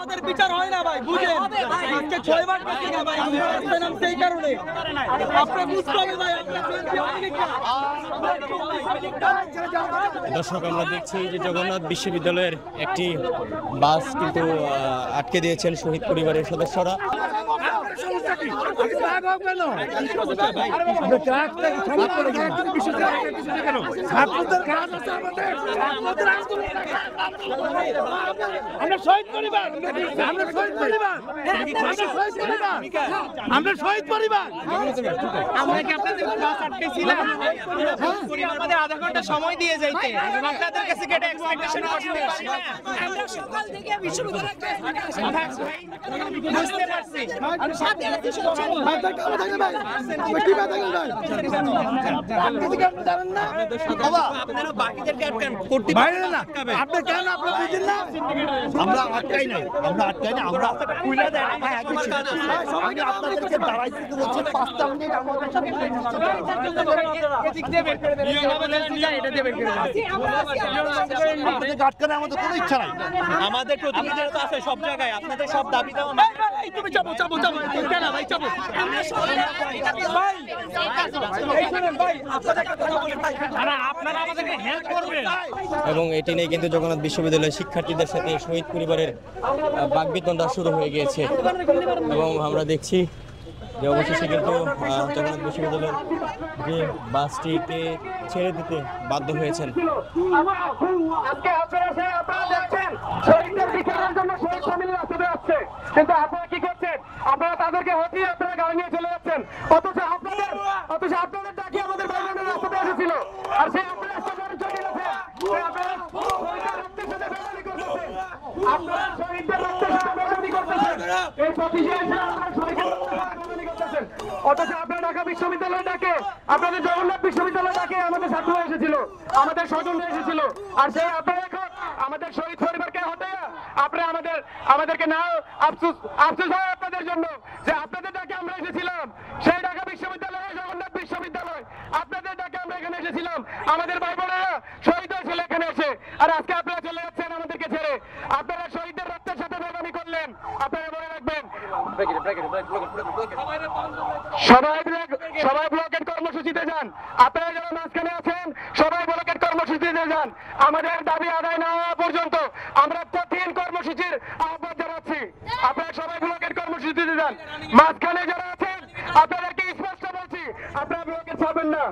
আমাদের বিচার হয় না ভাই, বুঝেন আজকে 6 মাস গেছে না ভাই, আমরা রাস্তায় নামছি এই কারণে। আপনি বুঝতে হবে ভাই, দর্শক, আমরা দেখছি যে জগন্নাথ বিশ্ববিদ্যালয়ের একটি বাস কিন্তু আটকে দিয়েছেন শহীদ পরিবারের সদস্যরা। আমরা শহীদ পরিবার, আমরা শহীদ পরিবার। আমরা কি আপনাদের বাস আটকেছিলাম? আমাদের আধা ঘন্টা সময় দিয়ে যাইতে, আপনাদের কাছে কি এটা এক্সপেকটেশন করতে পারি না? আমরা সকাল থেকে বিশ্ববিদ্যালয়ে বুঝতে পারছি। আমি সাথে আছি শুনছেন ভাই, কাম থাকে ভাই, আমরা কি বাধা করি ভাই? আপনি কি আপনি জানেন না বাবা, আপনারা বাকিদেরকে আটকান করতে পারেন না। আপনি কেন আপনারা বুঝেন না? আমরা আটকাই নাই, আমরা কইলা দেন ভাই, তোমার কাজ আছে। আমি আপনাদেরকে দাঁড়াইতে বলছি 5টা মিনিট আমাদের সাথে এদিক দিয়ে বের করে দেন, এটা দিয়ে বের করে দেন। আপনাদের আটকানোর আমাদের কোনো ইচ্ছা নাই। আমাদের প্রতিনিধিরা তো আছে সব জায়গায়, আপনাদের সব দাবি দাওয়া ভাই, তুমি চাপো কেন ভাই, চাপো। আমরা সবাই ভাই এই শুনেন ভাই, আপনাদের কথা বলেন ভাই, আপনারা আমাদেরকে হেল্প করবেন। এবং এটি নিয়ে কিন্তু জগন্নাথ বিশ্ববিদ্যালয়ের শিক্ষার্থীদের সাথে শহীদ পরিবারের বাকবিতণ্ডা শুরু হয়ে গিয়েছে। এবং আমরা দেখছি যে অবশেষে কিন্তু জগন্নাথ বিশ্ববিদ্যালয়ের যে বাসটিকে ছেড়ে দিতে বাধ্য হয়েছেন। আজকে আপনারা দেখছেন শহীদদের বিচারের জন্য শহীদ ফ্যামিলি রাস্তাতে আসছে, কিন্তু আপনারা কি করছেন? আপনারা তাদেরকে হটিয়ে আপনারা গাড়ি নিয়ে চলে যাচ্ছেন। অথচ আপনাদের ডাকি আমাদের ভাই বোনের রাস্তাতে এসেছিল, আর সেই আপনারা রাস্তাতে চলে গেছে। আপনারা শহীদদের রক্তের সাথে বেমানি করতেছেন, আপনারা শহীদদের রক্তের সাথে বেমানি করতেছেন। এই পথিজে এসে আপনারা শহীদদের রক্তের সাথে বেমানি করতেছেন। অথচ আপনারা ঢাকা বিশ্ববিদ্যালয় ডাকে, আপনাদের জগন্নাথ বিশ্ববিদ্যালয় ডাকে আমাদের ছাত্ররা এসেছিল, আমাদের স্বজনরা এসেছিল, আর সেই আপনারা এখন আমাদের শহীদ পরিবারকে হটাইয়া আপনারা আমাদেরকে না আফসোস হয় আপনাদের জন্য যে আপনাদের ডাকে আমরা এসেছিলাম। সেই ঢাকা বিশ্ববিদ্যালয়, জগন্নাথ বিশ্ববিদ্যালয়, আপনাদের ডাকে আমরা এখানে এসেছিলাম। আমাদের ভাই বোনেরা শহীদ হয়েছিল এখানে এসে, আর আজকে আপনারা চলে যাচ্ছেন আমাদেরকে ছেড়ে। আপনারা শহীদদের রক্তের সাথে বেমানি করলেন, আপনারা মনে রাখবেন। সবাই ব্লকেট কর্মসূচিতে যান, আপনারা যারা মাঝখানে আছেন সবাই ব্লকেট কর্মসূচিতে যান। আমাদের দাবি আদায় না হওয়া পর্যন্ত আমরা কঠিন কর্মসূচির আহ্বান জানাচ্ছি। আপনারা সবাই ব্লকেট কর্মসূচিতে যান। মাঝখানে যারা আছেন আপনাদেরকে স্পষ্ট বলছি, আপনারা ব্লকেট ছাড়বেন না।